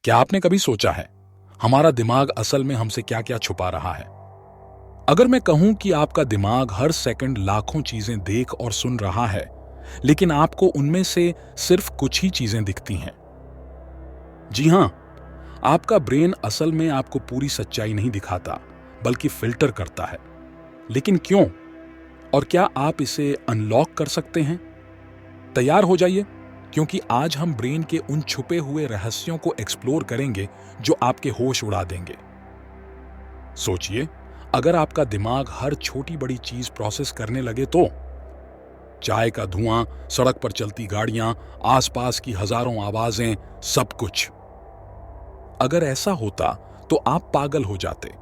क्या आपने कभी सोचा है हमारा दिमाग असल में हमसे क्या क्या छुपा रहा है? अगर मैं कहूं कि आपका दिमाग हर सेकंड लाखों चीजें देख और सुन रहा है, लेकिन आपको उनमें से सिर्फ कुछ ही चीजें दिखती हैं। जी हां, आपका ब्रेन असल में आपको पूरी सच्चाई नहीं दिखाता, बल्कि फिल्टर करता है। लेकिन क्यों? और क्या आप इसे अनलॉक कर सकते हैं? तैयार हो जाइए, क्योंकि आज हम ब्रेन के उन छुपे हुए रहस्यों को एक्सप्लोर करेंगे जो आपके होश उड़ा देंगे। सोचिए, अगर आपका दिमाग हर छोटी बड़ी चीज प्रोसेस करने लगे तो चाय का धुआं, सड़क पर चलती गाड़ियां, आसपास की हजारों आवाजें, सब कुछ। अगर ऐसा होता तो आप पागल हो जाते।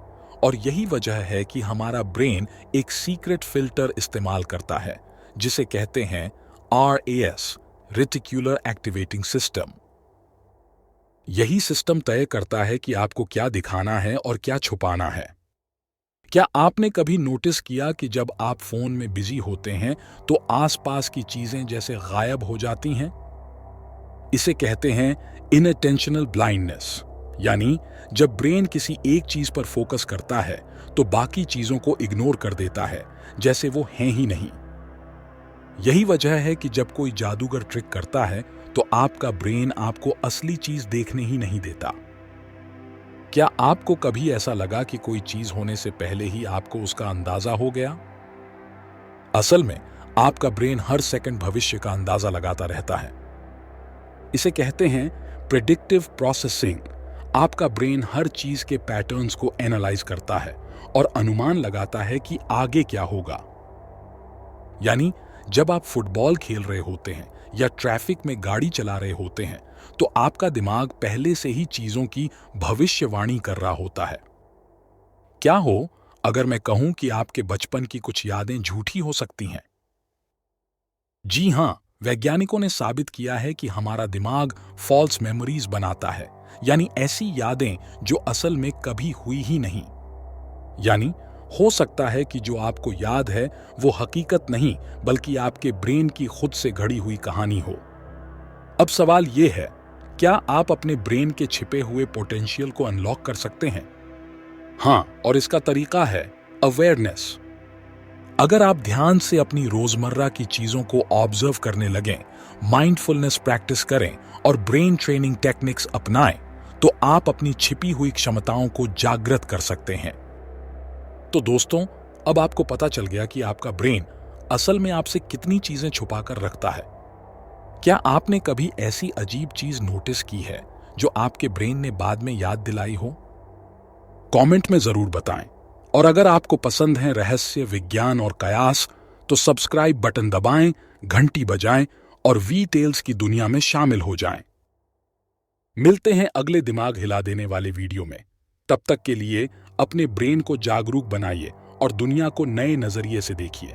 और यही वजह है कि हमारा ब्रेन एक सीक्रेट फिल्टर इस्तेमाल करता है, जिसे कहते हैं RAS, रेटिक्युलर एक्टिवेटिंग सिस्टम। यही सिस्टम तय करता है कि आपको क्या दिखाना है और क्या छुपाना है। क्या आपने कभी नोटिस किया कि जब आप फोन में बिजी होते हैं तो आसपास की चीजें जैसे गायब हो जाती हैं? इसे कहते हैं इनअटेंशनल ब्लाइंडनेस, यानी जब ब्रेन किसी एक चीज पर फोकस करता है तो बाकी चीजों को इग्नोर कर देता है, जैसे वो हैं ही नहीं। यही वजह है कि जब कोई जादूगर ट्रिक करता है तो आपका ब्रेन आपको असली चीज देखने ही नहीं देता। क्या आपको कभी ऐसा लगा कि कोई चीज होने से पहले ही आपको उसका अंदाजा हो गया? असल में आपका ब्रेन हर सेकंड भविष्य का अंदाजा लगाता रहता है। इसे कहते हैं प्रेडिक्टिव प्रोसेसिंग। आपका ब्रेन हर चीज के पैटर्न्स को एनालाइज करता है और अनुमान लगाता है कि आगे क्या होगा। यानी जब आप फुटबॉल खेल रहे होते हैं या ट्रैफिक में गाड़ी चला रहे होते हैं तो आपका दिमाग पहले से ही चीजों की भविष्यवाणी कर रहा होता है। क्या हो अगर मैं कहूं कि आपके बचपन की कुछ यादें झूठी हो सकती हैं? जी हां, वैज्ञानिकों ने साबित किया है कि हमारा दिमाग फॉल्स मेमोरीज बनाता है, यानी ऐसी यादें जो असल में कभी हुई ही नहीं। यानी हो सकता है कि जो आपको याद है वो हकीकत नहीं, बल्कि आपके ब्रेन की खुद से घड़ी हुई कहानी हो। अब सवाल ये है, क्या आप अपने ब्रेन के छिपे हुए पोटेंशियल को अनलॉक कर सकते हैं? हाँ, और इसका तरीका है अवेयरनेस। अगर आप ध्यान से अपनी रोजमर्रा की चीजों को ऑब्जर्व करने लगें, माइंडफुलनेस प्रैक्टिस करें और ब्रेन ट्रेनिंग टेक्निक्स अपनाएं, तो आप अपनी छिपी हुई क्षमताओं को जागृत कर सकते हैं। तो दोस्तों, अब आपको पता चल गया कि आपका ब्रेन असल में आपसे कितनी चीजें छुपा कर रखता है। क्या आपने कभी ऐसी अजीब चीज नोटिस की है जो आपके ब्रेन ने बाद में याद दिलाई हो? कमेंट में जरूर बताएं। और अगर आपको पसंद है रहस्य, विज्ञान और कयास, तो सब्सक्राइब बटन दबाएं, घंटी बजाएं और वी टेल्स की दुनिया में शामिल हो जाएं। मिलते हैं अगले दिमाग हिला देने वाले वीडियो में। तब तक के लिए अपने ब्रेन को जागरूक बनाइए और दुनिया को नए नजरिए से देखिए।